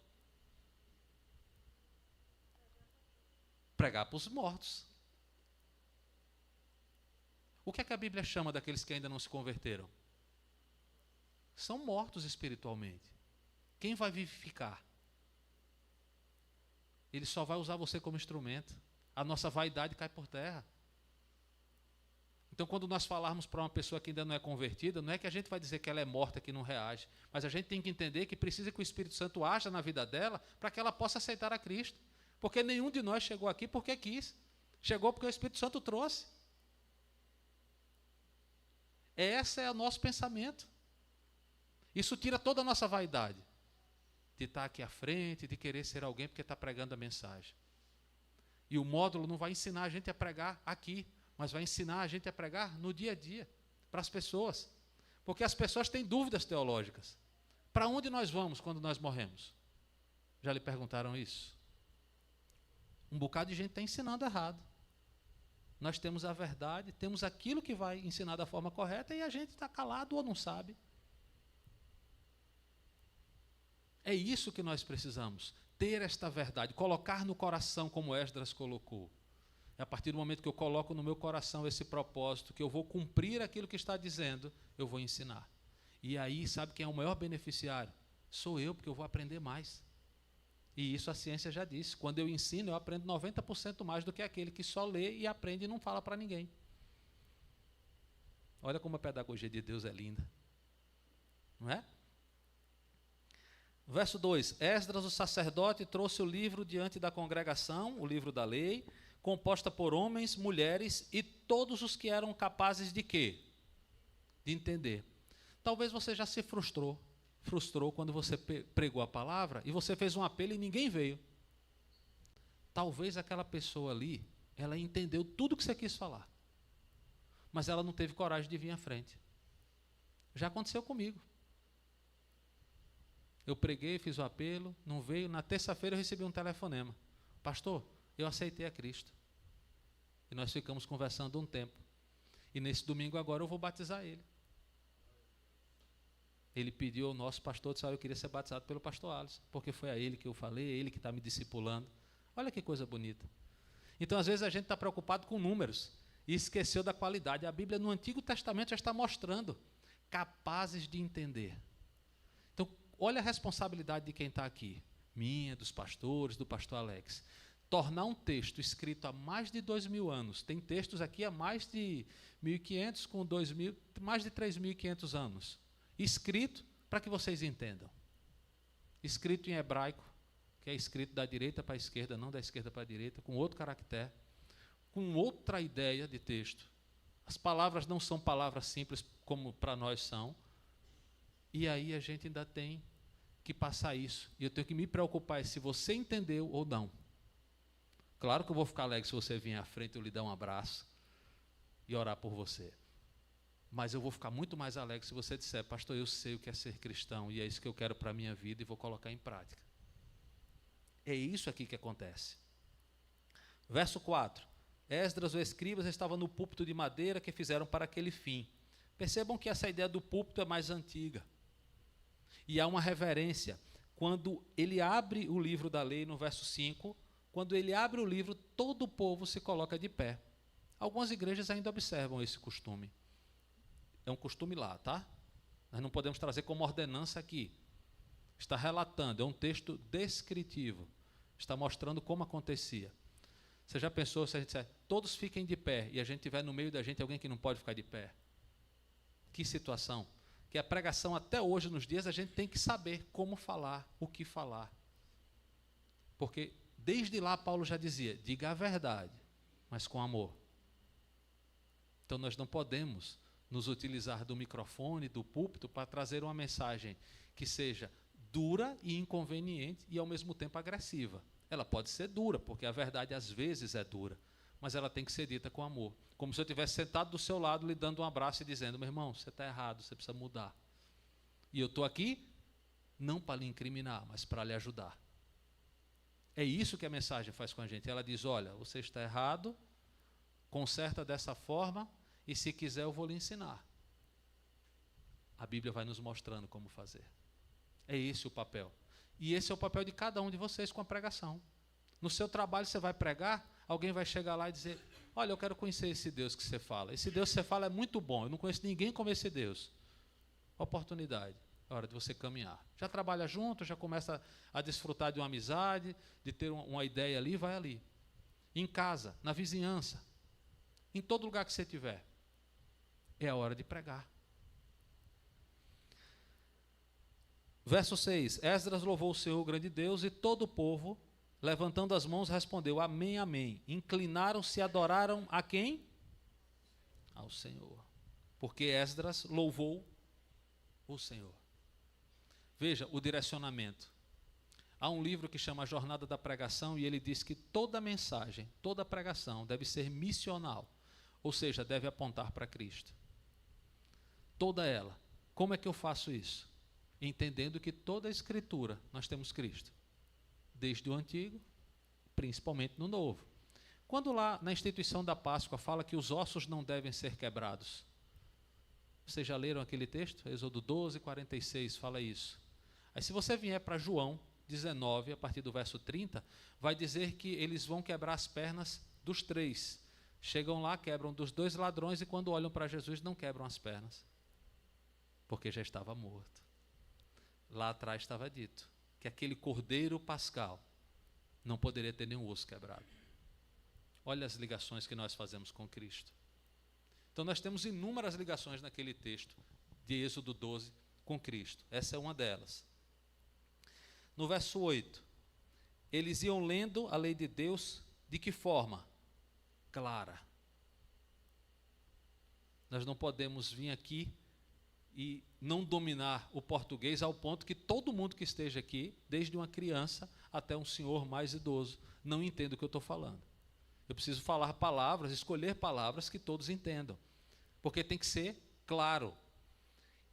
Pregar para os mortos. O que é que a Bíblia chama daqueles que ainda não se converteram? São mortos espiritualmente. Quem vai vivificar? Ele só vai usar você como instrumento. A nossa vaidade cai por terra. Então, quando nós falarmos para uma pessoa que ainda não é convertida, não é que a gente vai dizer que ela é morta, que não reage, mas a gente tem que entender que precisa que o Espírito Santo haja na vida dela para que ela possa aceitar a Cristo. Porque nenhum de nós chegou aqui porque quis. Chegou porque o Espírito Santo trouxe. Esse é o nosso pensamento. Isso tira toda a nossa vaidade. De estar aqui à frente, de querer ser alguém porque está pregando a mensagem. E o módulo não vai ensinar a gente a pregar aqui, mas vai ensinar a gente a pregar no dia a dia, para as pessoas. Porque as pessoas têm dúvidas teológicas. Para onde nós vamos quando nós morremos? Já lhe perguntaram isso? Um bocado de gente está ensinando errado. Nós temos a verdade, temos aquilo que vai ensinar da forma correta e a gente está calado ou não sabe. É isso que nós precisamos, ter esta verdade, colocar no coração como Esdras colocou. É a partir do momento que eu coloco no meu coração esse propósito, que eu vou cumprir aquilo que está dizendo, eu vou ensinar. E aí, sabe quem é o maior beneficiário? Sou eu, porque eu vou aprender mais. E isso a ciência já disse. Quando eu ensino, eu aprendo 90% mais do que aquele que só lê e aprende e não fala para ninguém. Olha como a pedagogia de Deus é linda. Não é? Verso 2. Esdras, o sacerdote, trouxe o livro diante da congregação, o livro da lei, composta por homens, mulheres e todos os que eram capazes de quê? De entender. Talvez você já se frustrou quando você pregou a palavra e você fez um apelo e ninguém veio. Talvez aquela pessoa ali, ela entendeu tudo que você quis falar, mas ela não teve coragem de vir à frente. Já aconteceu comigo. Eu preguei, fiz o apelo, não veio. Na terça-feira eu recebi um telefonema. Pastor, eu aceitei a Cristo. E nós ficamos conversando um tempo. E nesse domingo agora eu vou batizar ele. Ele pediu ao nosso pastor, disse, eu queria ser batizado pelo pastor Alisson, porque foi a ele que eu falei, é ele que está me discipulando. Olha que coisa bonita. Então, às vezes, a gente está preocupado com números e esqueceu da qualidade. A Bíblia, no Antigo Testamento, já está mostrando, capazes de entender. Então, olha a responsabilidade de quem está aqui, minha, dos pastores, do pastor Alex. Tornar um texto escrito há mais de 2.000 anos, tem textos aqui há mais de 1.500, com 2.000, mais de 3.500 anos, escrito para que vocês entendam. Escrito em hebraico, que é escrito da direita para a esquerda, não da esquerda para a direita, com outro caractere, com outra ideia de texto. As palavras não são palavras simples como para nós são. E aí a gente ainda tem que passar isso. E eu tenho que me preocupar se você entendeu ou não. Claro que eu vou ficar alegre se você vir à frente, eu lhe dar um abraço e orar por você. Mas eu vou ficar muito mais alegre se você disser, pastor, eu sei o que é ser cristão e é isso que eu quero para a minha vida e vou colocar em prática. É isso aqui que acontece. Verso 4. Esdras, o escribas, estava no púlpito de madeira que fizeram para aquele fim. Percebam que essa ideia do púlpito é mais antiga. E há uma reverência. Quando ele abre o livro da lei, no verso 5, quando ele abre o livro, todo o povo se coloca de pé. Algumas igrejas ainda observam esse costume. É um costume lá, tá? Nós não podemos trazer como ordenança aqui. Está relatando, é um texto descritivo. Está mostrando como acontecia. Você já pensou se a gente disser, todos fiquem de pé, e a gente tiver no meio da gente alguém que não pode ficar de pé? Que situação. Que a pregação até hoje, nos dias, a gente tem que saber como falar, o que falar. Porque desde lá Paulo já dizia, diga a verdade, mas com amor. Então nós não podemos nos utilizar do microfone, do púlpito, para trazer uma mensagem que seja dura e inconveniente e, ao mesmo tempo, agressiva. Ela pode ser dura, porque a verdade, às vezes, é dura, mas ela tem que ser dita com amor. Como se eu estivesse sentado do seu lado, lhe dando um abraço e dizendo, meu irmão, você está errado, você precisa mudar. E eu estou aqui, não para lhe incriminar, mas para lhe ajudar. É isso que a mensagem faz com a gente. Ela diz, olha, você está errado, conserta dessa forma, e se quiser eu vou lhe ensinar. A Bíblia vai nos mostrando como fazer. É esse o papel. E esse é o papel de cada um de vocês com a pregação. No seu trabalho você vai pregar, alguém vai chegar lá e dizer, olha, eu quero conhecer esse Deus que você fala. Esse Deus que você fala é muito bom, eu não conheço ninguém como esse Deus. Oportunidade, é hora de você caminhar. Já trabalha junto, já começa a desfrutar de uma amizade, de ter uma ideia ali, vai ali. Em casa, na vizinhança, em todo lugar que você estiver. É a hora de pregar. Verso 6. Esdras louvou o Senhor, o grande Deus, e todo o povo, levantando as mãos, respondeu, amém, amém. Inclinaram-se e adoraram a quem? Ao Senhor. Porque Esdras louvou o Senhor. Veja o direcionamento. Há um livro que chama A Jornada da Pregação, e ele diz que toda mensagem, toda pregação deve ser missional, ou seja, deve apontar para Cristo. Toda ela. Como é que eu faço isso? Entendendo que toda a Escritura nós temos Cristo. Desde o Antigo, principalmente no Novo. Quando lá na instituição da Páscoa fala que os ossos não devem ser quebrados. Vocês já leram aquele texto? Êxodo 12, 46 fala isso. Aí se você vier para João 19, a partir do verso 30, vai dizer que eles vão quebrar as pernas dos 3. Chegam lá, quebram dos 2 ladrões e quando olham para Jesus não quebram as pernas. Porque já estava morto. Lá atrás estava dito que aquele cordeiro pascal não poderia ter nenhum osso quebrado. Olha as ligações que nós fazemos com Cristo. Então nós temos inúmeras ligações naquele texto de Êxodo 12 com Cristo. Essa é uma delas. No verso 8, eles iam lendo a lei de Deus de que forma? Clara. Nós não podemos vir aqui e não dominar o português ao ponto que todo mundo que esteja aqui, desde uma criança até um senhor mais idoso, não entenda o que eu estou falando. Eu preciso falar palavras, escolher palavras que todos entendam, porque tem que ser claro,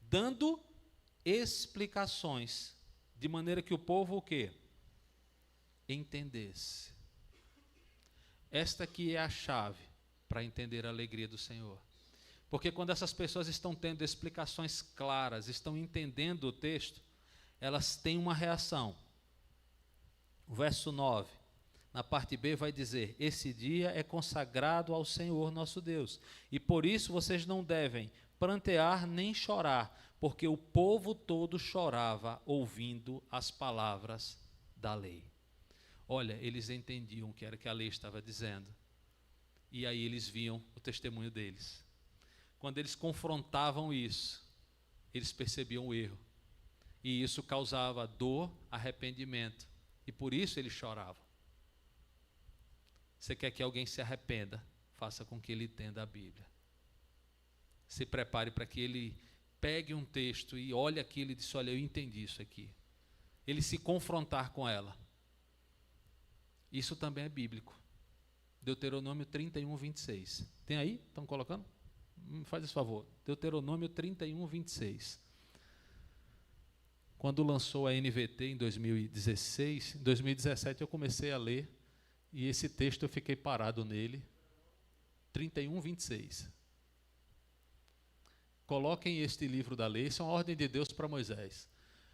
dando explicações, de maneira que o povo o quê? Entendesse. Esta aqui é a chave para entender a alegria do Senhor. Porque quando essas pessoas estão tendo explicações claras, estão entendendo o texto, elas têm uma reação. O verso 9, na parte B, vai dizer: esse dia é consagrado ao Senhor nosso Deus, e por isso vocês não devem prantear nem chorar, porque o povo todo chorava ouvindo as palavras da lei. Olha, eles entendiam o que era que a lei estava dizendo. E aí eles viam o testemunho deles. Quando eles confrontavam isso, eles percebiam o erro. E isso causava dor, arrependimento. E por isso eles choravam. Você quer que alguém se arrependa? Faça com que ele entenda a Bíblia. Se prepare para que ele pegue um texto e olhe aquilo e diz: olha, eu entendi isso aqui. Ele se confrontar com ela. Isso também é bíblico. Deuteronômio 31, 26. Tem aí? Estão colocando? Faz esse favor. Deuteronômio 31, 26. Quando lançou a NVT em 2016, em 2017 eu comecei a ler, e esse texto eu fiquei parado nele. 31, 26. Coloquem este livro da lei, isso é uma ordem de Deus para Moisés,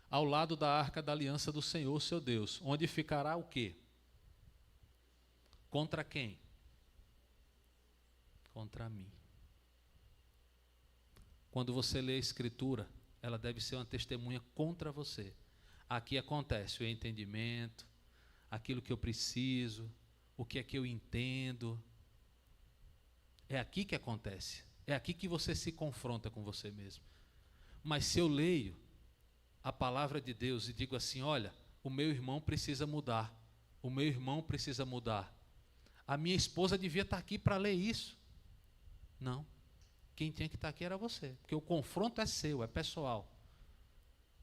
ao lado da arca da aliança do Senhor, seu Deus, onde ficará o quê? Contra quem? Contra mim. Quando você lê a Escritura, ela deve ser uma testemunha contra você. Aqui acontece o entendimento, aquilo que eu preciso, o que é que eu entendo. É aqui que acontece. É aqui que você se confronta com você mesmo. Mas se eu leio a palavra de Deus e digo assim: olha, o meu irmão precisa mudar, o meu irmão precisa mudar, a minha esposa devia estar aqui para ler isso. Não. Quem tinha que estar aqui era você. Porque o confronto é seu, é pessoal.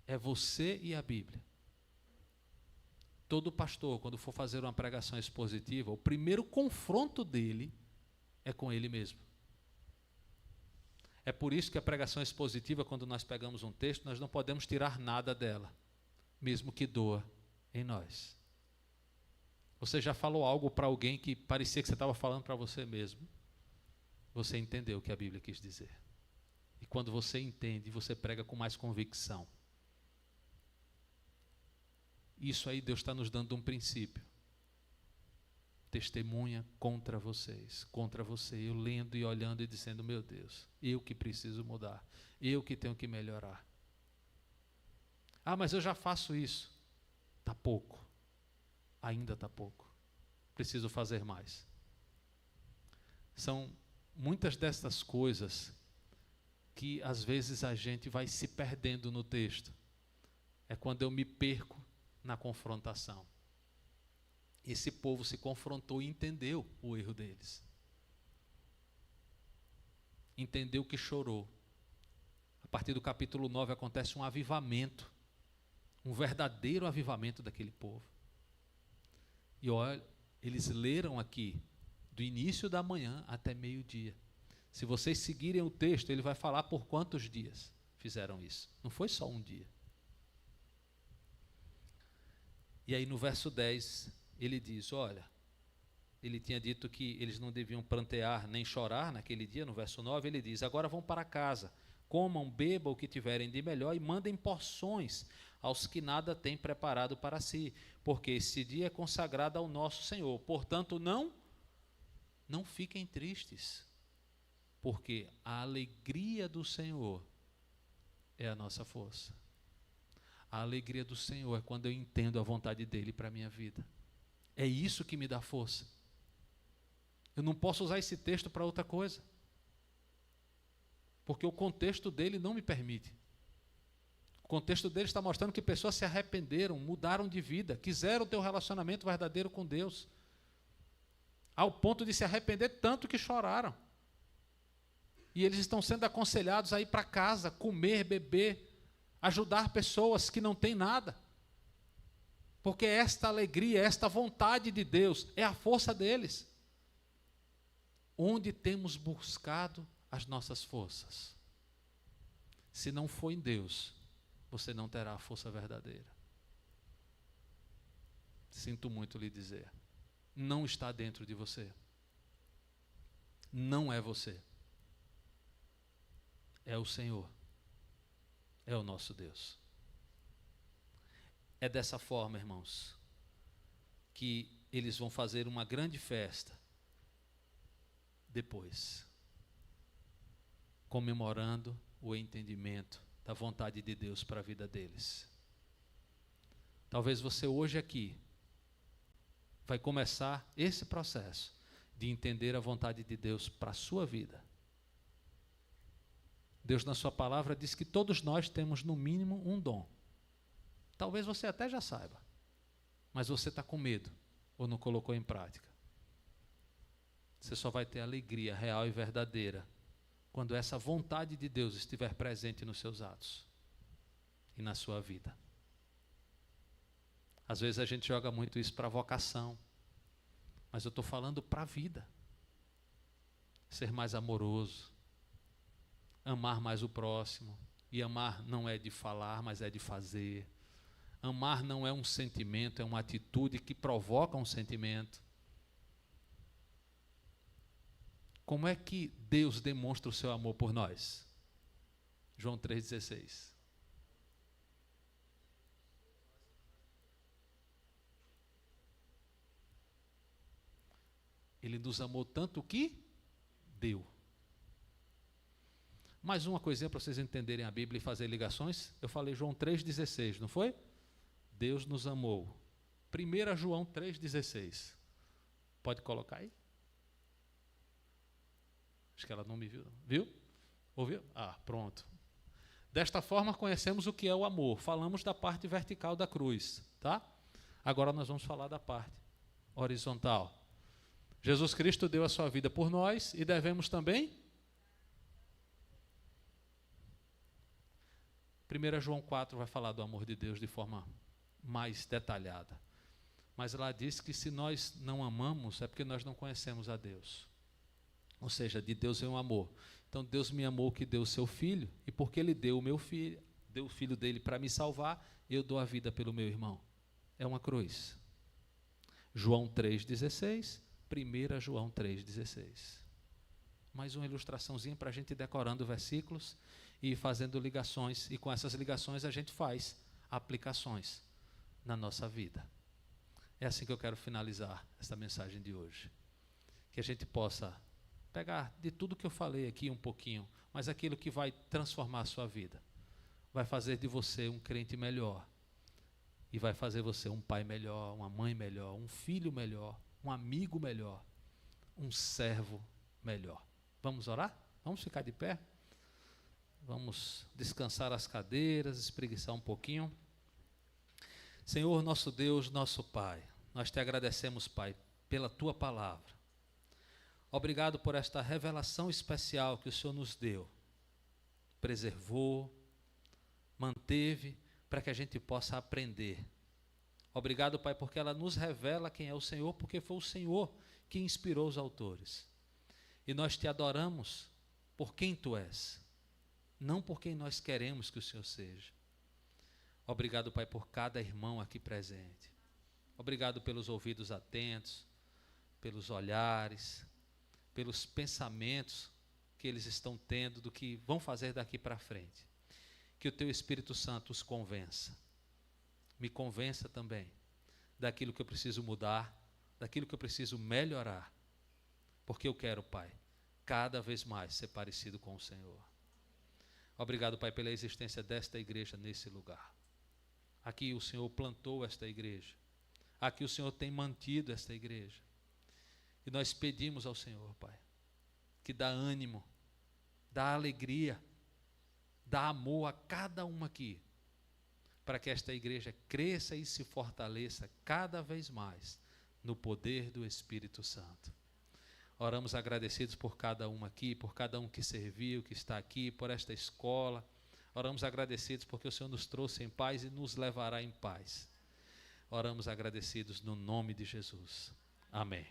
É você e a Bíblia. Todo pastor, quando for fazer uma pregação expositiva, o primeiro confronto dele é com ele mesmo. É por isso que a pregação expositiva, quando nós pegamos um texto, nós não podemos tirar nada dela, mesmo que doa em nós. Você já falou algo para alguém que parecia que você estava falando para você mesmo? Você entendeu o que a Bíblia quis dizer. E quando você entende, você prega com mais convicção. Isso aí Deus está nos dando um princípio. Testemunha contra vocês, contra você. Eu lendo e olhando e dizendo: meu Deus, eu que preciso mudar. Eu que tenho que melhorar. Ah, mas eu já faço isso. Está pouco. Ainda está pouco. Preciso fazer mais. São muitas dessas coisas que às vezes a gente vai se perdendo no texto. É quando eu me perco na confrontação. Esse povo se confrontou e entendeu o erro deles. Entendeu que chorou. A partir do capítulo 9 acontece um avivamento. Um verdadeiro avivamento daquele povo. E olha, eles leram aqui do início da manhã até meio-dia. Se vocês seguirem o texto, ele vai falar por quantos dias fizeram isso. Não foi só um dia. E aí no verso 10, ele diz, olha, ele tinha dito que eles não deviam prantear nem chorar naquele dia, no verso 9, ele diz, agora vão para casa, comam, bebam o que tiverem de melhor e mandem porções aos que nada têm preparado para si, porque esse dia é consagrado ao nosso Senhor. Portanto, não fiquem tristes, porque a alegria do Senhor é a nossa força. A alegria do Senhor é quando eu entendo a vontade dEle para a minha vida. É isso que me dá força. Eu não posso usar esse texto para outra coisa, porque o contexto dele não me permite. O contexto dele está mostrando que pessoas se arrependeram, mudaram de vida, quiseram ter um relacionamento verdadeiro com Deus, ao ponto de se arrepender tanto que choraram. E eles estão sendo aconselhados a ir para casa, comer, beber, ajudar pessoas que não têm nada. Porque esta alegria, esta vontade de Deus é a força deles. Onde temos buscado as nossas forças? Se não for em Deus, você não terá a força verdadeira. Sinto muito lhe dizer. Não está dentro de você. não é você. É o Senhor. É o nosso Deus. É dessa forma, irmãos, que eles vão fazer uma grande festa depois, comemorando o entendimento da vontade de Deus para a vida deles. Talvez você hoje aqui vai começar esse processo de entender a vontade de Deus para a sua vida. Deus, na sua palavra, diz que todos nós temos no mínimo um dom. Talvez você até já saiba, mas você está com medo ou não colocou em prática. Você só vai ter alegria real e verdadeira quando essa vontade de Deus estiver presente nos seus atos e na sua vida. Às vezes a gente joga muito isso para a vocação, mas eu estou falando para a vida. Ser mais amoroso, amar mais o próximo, e amar não é de falar, mas é de fazer. Amar não é um sentimento, é uma atitude que provoca um sentimento. Como é que Deus demonstra o seu amor por nós? João 3,16. Ele nos amou tanto que deu. Mais uma coisinha para vocês entenderem a Bíblia e fazer ligações. Eu falei João 3,16, não foi? Deus nos amou. 1 João 3,16. Pode colocar aí? Acho que ela não me viu. Viu? Ouviu? Ah, pronto. Desta forma conhecemos o que é o amor. Falamos da parte vertical da cruz, tá? Agora nós vamos falar da parte horizontal. Jesus Cristo deu a sua vida por nós e devemos também. 1 João 4 vai falar do amor de Deus de forma mais detalhada. Mas ela diz que se nós não amamos é porque nós não conhecemos a Deus. Ou seja, de Deus é um amor. Então Deus me amou que deu o seu filho, e porque ele deu o meu filho, deu o filho dele para me salvar, eu dou a vida pelo meu irmão. É uma cruz. João 3,16, 1 João 3,16. Mais uma ilustraçãozinha para a gente ir decorando versículos e fazendo ligações, e com essas ligações a gente faz aplicações na nossa vida. É assim que eu quero finalizar esta mensagem de hoje. Que a gente possa pegar de tudo que eu falei aqui um pouquinho, mas aquilo que vai transformar a sua vida. Vai fazer de você um crente melhor. E vai fazer você um pai melhor, uma mãe melhor, um filho melhor, um amigo melhor, um servo melhor. Vamos orar? Vamos ficar de pé? Vamos descansar as cadeiras, espreguiçar um pouquinho. Senhor, nosso Deus, nosso Pai, nós te agradecemos, Pai, pela Tua palavra. Obrigado por esta revelação especial que o Senhor nos deu. Preservou, manteve, para que a gente possa aprender. Obrigado, Pai, porque ela nos revela quem é o Senhor, porque foi o Senhor que inspirou os autores. E nós te adoramos por quem Tu és, não por quem nós queremos que o Senhor seja. Obrigado, Pai, por cada irmão aqui presente. Obrigado pelos ouvidos atentos, pelos olhares, pelos pensamentos que eles estão tendo do que vão fazer daqui para frente. Que o Teu Espírito Santo os convença. Me convença também daquilo que eu preciso mudar, daquilo que eu preciso melhorar. Porque eu quero, Pai, cada vez mais ser parecido com o Senhor. Obrigado, Pai, pela existência desta igreja nesse lugar. Aqui o Senhor plantou esta igreja. Aqui o Senhor tem mantido esta igreja. E nós pedimos ao Senhor, Pai, que dá ânimo, dá alegria, dá amor a cada um aqui, para que esta igreja cresça e se fortaleça cada vez mais no poder do Espírito Santo. Oramos agradecidos por cada um aqui, por cada um que serviu, que está aqui, por esta escola. Oramos agradecidos porque o Senhor nos trouxe em paz e nos levará em paz. Oramos agradecidos no nome de Jesus. Amém.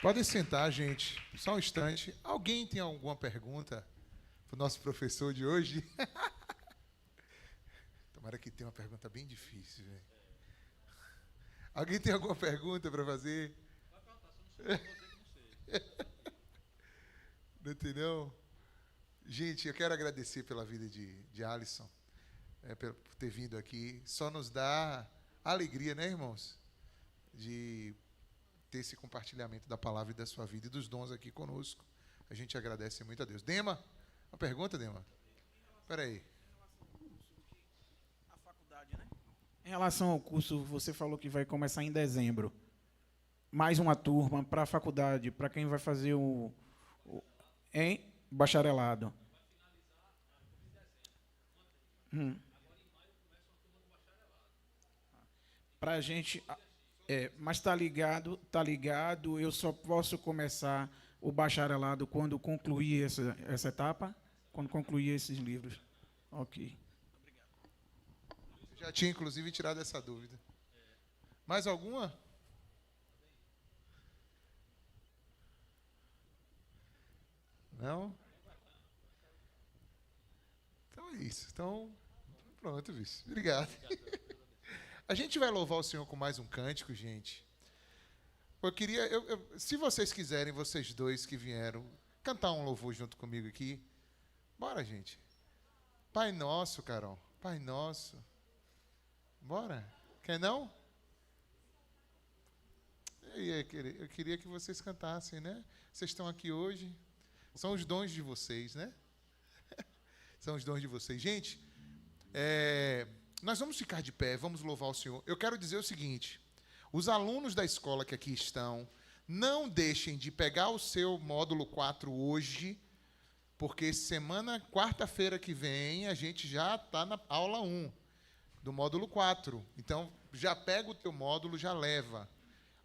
Podem sentar, gente. Só um instante. Alguém tem alguma pergunta para o nosso professor de hoje? Tomara que tenha uma pergunta bem difícil, velho. Alguém tem alguma pergunta para fazer? Não tem, não? Gente, eu quero agradecer pela vida de Alisson, por ter vindo aqui. Só nos dá alegria, né, irmãos? De ter esse compartilhamento da palavra e da sua vida e dos dons aqui conosco. A gente agradece muito a Deus. Dema, uma pergunta, Dema? Espera aí. A faculdade, né? Em relação ao curso, você falou que vai começar em dezembro. Mais uma turma para a faculdade, para quem vai fazer em bacharelado. Para a gente... mas tá ligado, eu só posso começar o bacharelado quando concluir essa etapa? Quando concluir esses livros. Ok. Já tinha, inclusive, tirado essa dúvida. Mais alguma? Não? Então é isso. Então, pronto, vice. Obrigado. A gente vai louvar o Senhor com mais um cântico, gente. Eu queria, se vocês quiserem, vocês dois que vieram, cantar um louvor junto comigo aqui. Bora, gente. Pai Nosso, Carol. Pai Nosso. Bora? Quer não? Eu queria que vocês cantassem, né? Vocês estão aqui hoje. São os dons de vocês, né? São os dons de vocês. Gente, nós vamos ficar de pé, vamos louvar o Senhor. Eu quero dizer o seguinte: os alunos da escola que aqui estão, não deixem de pegar o seu módulo 4 hoje, porque quarta-feira que vem, a gente já está na aula 1 do módulo 4. Então, já pega o teu módulo, já leva.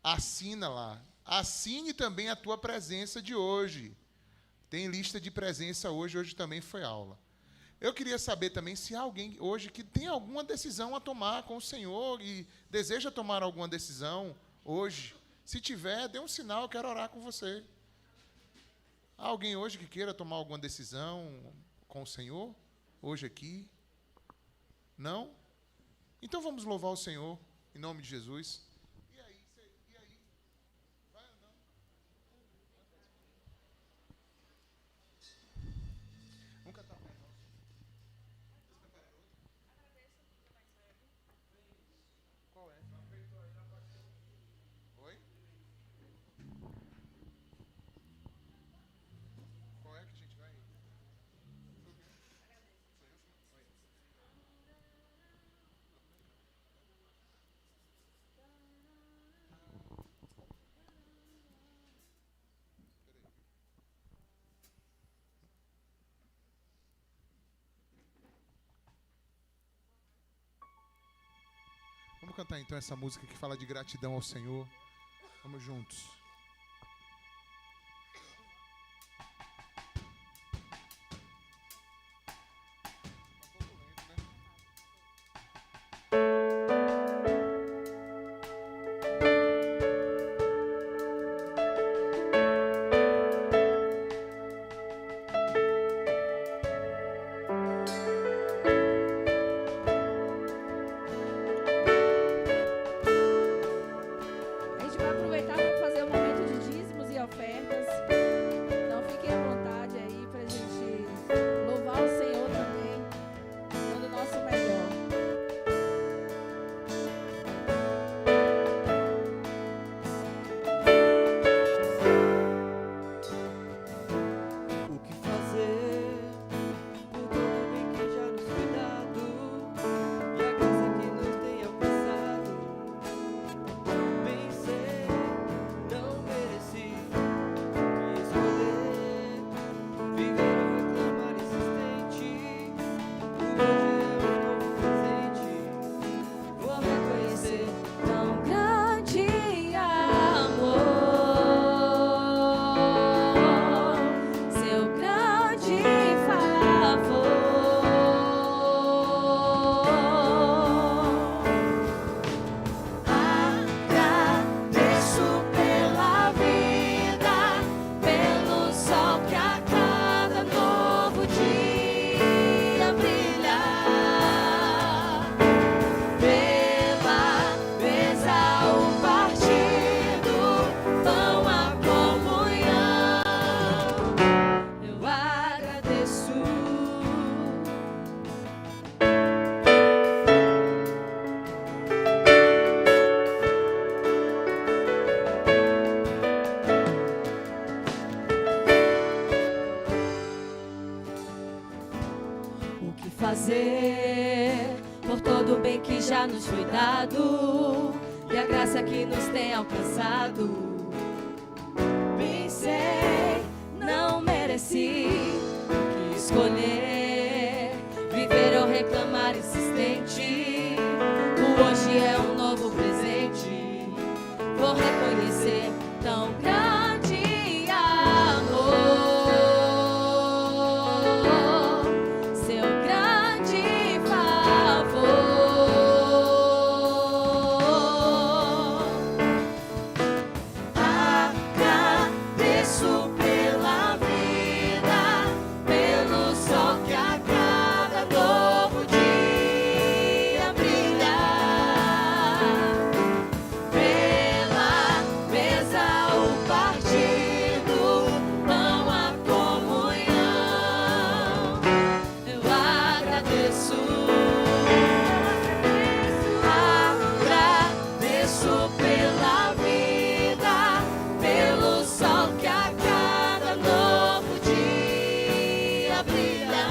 Assina lá. Assine também a tua presença de hoje. Tem lista de presença hoje também foi aula. Eu queria saber também se há alguém hoje que tem alguma decisão a tomar com o Senhor e deseja tomar alguma decisão hoje. Se tiver, dê um sinal, eu quero orar com você. Há alguém hoje que queira tomar alguma decisão com o Senhor? Hoje aqui? Não? Então vamos louvar o Senhor, em nome de Jesus. Vai ou não? Vamos cantar mais. Qual é? Oi? Qual é que a gente vai? Vamos cantar então essa música que fala de gratidão ao Senhor. Vamos juntos. A gente vai aproveitar para fazer uma fazer, por todo o bem que já nos foi dado e a graça que nos tem alcançado. Pensei, não mereci, quis escolher viver ou reclamar insistente. O hoje é um novo presente, vou reconhecer tão grande amor, seu grande favor. Agradeço pela vida, pelo sol que a cada novo dia brilha, pela mesa, o partido, pão, a comunhão. Eu agradeço, agradeço pela vida, pelo sol que a cada novo dia brilha,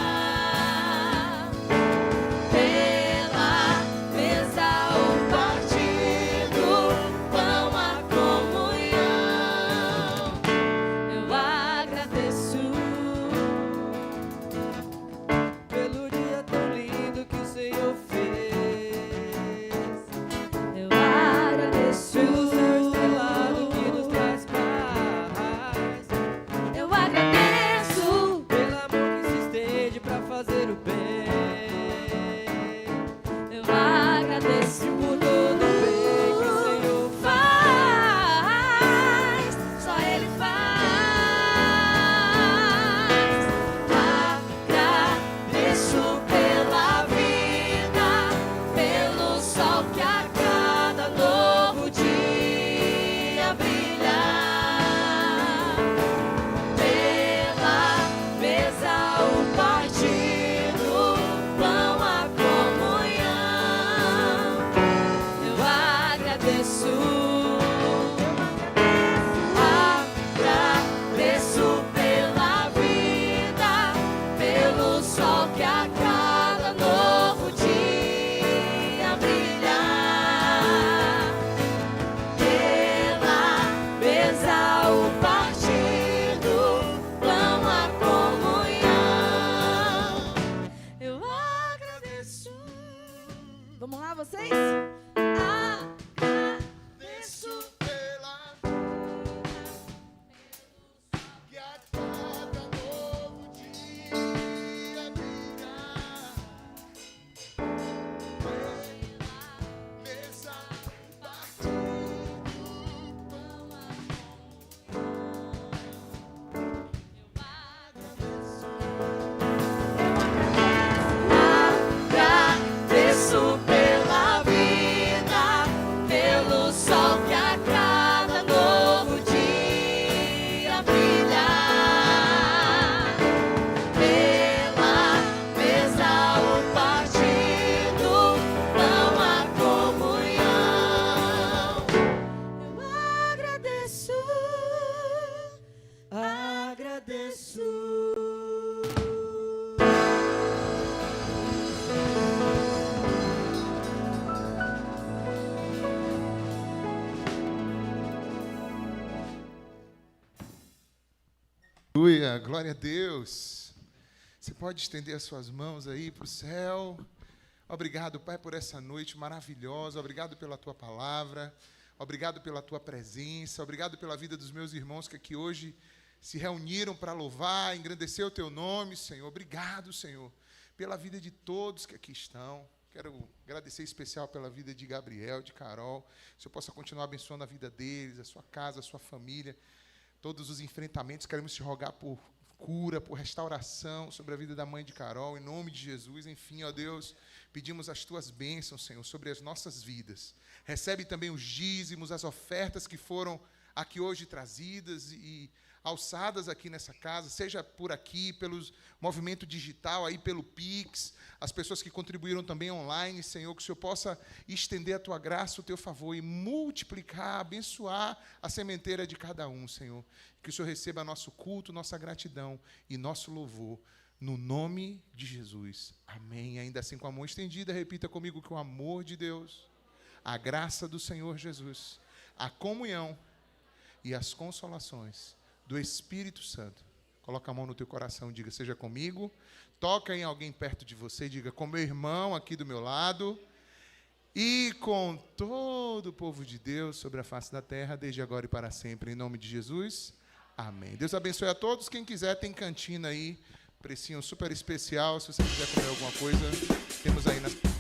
pela mesa, o partido, pão, a comunhão. Eu agradeço Pelo dia tão lindo que o Senhor fez, eu agradeço, pelo céu estrelado que nos traz paz, eu agradeço, pelo amor que se estende pra fazer o bem, eu agradeço por todo o bem que o Senhor faz, só Ele faz. Agradeço pela vida, pelo sol que a cada novo dia brilha, pela mesa, o partido, pão, a comunhão. Eu agradeço, agradeço pela vida, pelo sol que a cada novo dia brilha, pela mesa, o partido, pão, a comunhão. Eu agradeço. Vamos lá, vocês? Agradeço Pela que a cada novo dia brilha, mesa, agradeço pela vida, pelo sol que a cada novo dia brilha, pela mesa, o partido, pão, a comunhão. Eu agradeço, agradeço. Aleluia, glória a Deus. Você pode estender as suas mãos aí para o céu. Obrigado, Pai, por essa noite maravilhosa. Obrigado pela Tua palavra. Obrigado pela Tua presença. Obrigado pela vida dos meus irmãos que aqui hoje se reuniram para louvar, engrandecer o Teu nome, Senhor. Obrigado, Senhor, pela vida de todos que aqui estão. Quero agradecer em especial pela vida de Gabriel, de Carol. Que o Senhor possa continuar abençoando a vida deles, a sua casa, a sua família. Todos os enfrentamentos, queremos te rogar por cura, por restauração sobre a vida da mãe de Carol, em nome de Jesus. Enfim, ó Deus, pedimos as tuas bênçãos, Senhor, sobre as nossas vidas. Recebe também os dízimos, as ofertas que foram aqui hoje trazidas e alçadas aqui nessa casa, seja por aqui, pelo movimento digital, aí pelo Pix, as pessoas que contribuíram também online, Senhor, que o Senhor possa estender a Tua graça, o Teu favor e multiplicar, abençoar a sementeira de cada um, Senhor. Que o Senhor receba nosso culto, nossa gratidão e nosso louvor, No nome de Jesus. Amém. Ainda assim, com a mão estendida, repita comigo que o amor de Deus, a graça do Senhor Jesus, a comunhão e as consolações do Espírito Santo. Coloca a mão no teu coração e diga, seja comigo. Toca em alguém perto de você e diga, com meu irmão aqui do meu lado e com todo o povo de Deus sobre a face da terra, desde agora e para sempre, em nome de Jesus. Amém. Deus abençoe a todos. Quem quiser, tem cantina aí, precinho super especial. Se você quiser comer alguma coisa, temos aí na...